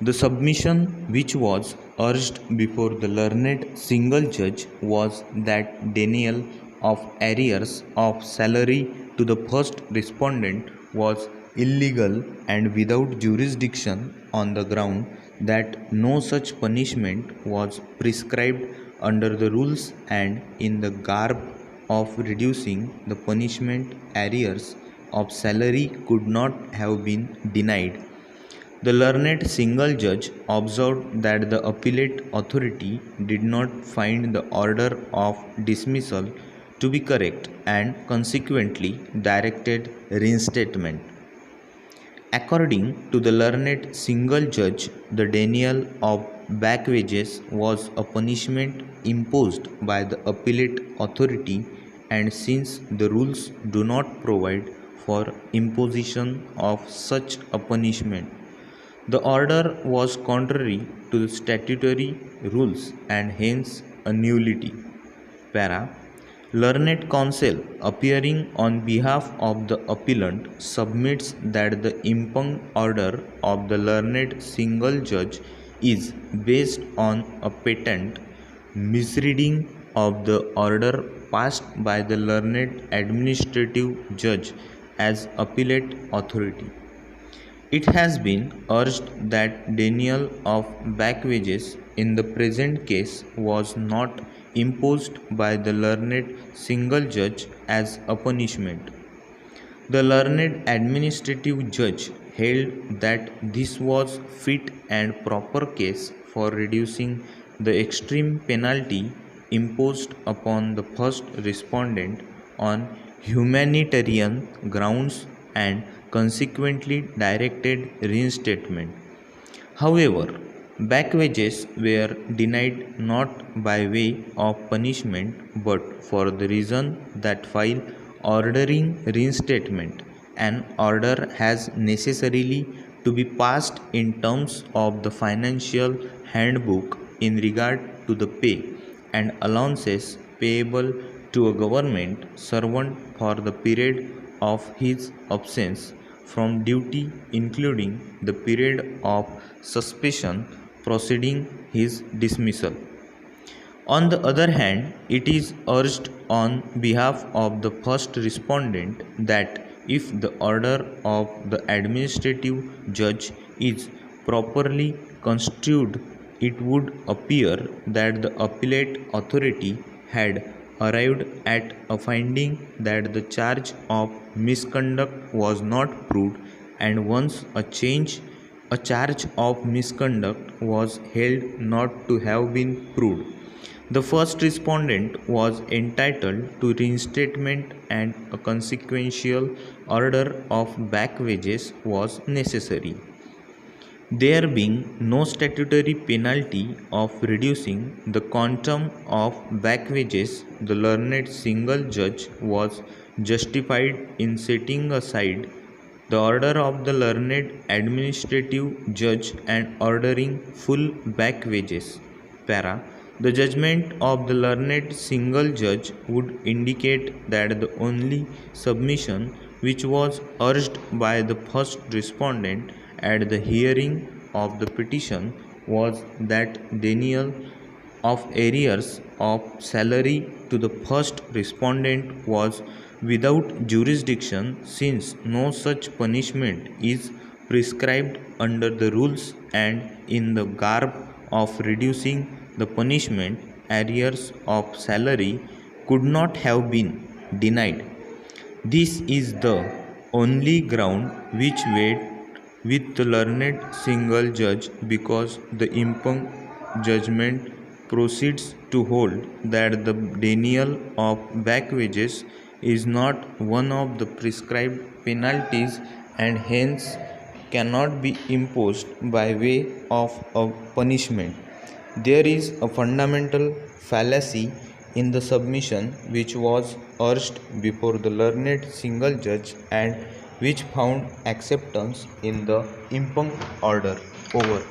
The submission which was urged before the learned single judge was that denial of arrears of salary to the first respondent was illegal and without jurisdiction on the ground that no such punishment was prescribed under the rules, and in the garb of reducing the punishment, arrears of salary could not have been denied. The learned single judge observed that the appellate authority did not find the order of dismissal to be correct and consequently directed reinstatement. According to the learned single judge, the denial of back wages was a punishment imposed by the appellate authority, and since the rules do not provide for imposition of such a punishment, the order was contrary to the statutory rules and hence a nullity. Para. Learned counsel appearing on behalf of the appellant submits that the impugned order of the learned single judge is based on a patent misreading of the order passed by the learned administrative judge as appellate authority. It has been urged that denial of back wages in the present case was not imposed by the learned single judge as a punishment. The learned administrative judge held that this was fit and proper case for reducing the extreme penalty imposed upon the first respondent on humanitarian grounds and consequently directed reinstatement. However, back wages were denied not by way of punishment but for the reason that while ordering reinstatement, an order has necessarily to be passed in terms of the financial handbook in regard to the pay and allowances payable to a government servant for the period of his absence from duty, including the period of suspension preceding his dismissal. On the other hand, it is urged on behalf of the first respondent that if the order of the administrative judge is properly construed, it would appear that the appellate authority had arrived at a finding that the charge of misconduct was not proved, and once a charge of misconduct was held not to have been proved, the first respondent was entitled to reinstatement and a consequential order of back wages was necessary. There being no statutory penalty of reducing the quantum of back wages, the learned single judge was justified in setting aside the order of the learned administrative judge and ordering full back wages. Para. The judgment of the learned single judge would indicate that the only submission which was urged by the first respondent at the hearing of the petition was that denial of arrears of salary to the first respondent was without jurisdiction, since no such punishment is prescribed under the rules, and in the garb of reducing the punishment, arrears of salary could not have been denied. This is the only ground which weighed with the learned single judge, because the impugned judgment proceeds to hold that the denial of back wages is not one of the prescribed penalties and hence cannot be imposed by way of a punishment. There is a fundamental fallacy in the submission which was urged before the learned single judge and which found acceptance in the impugned order. Over.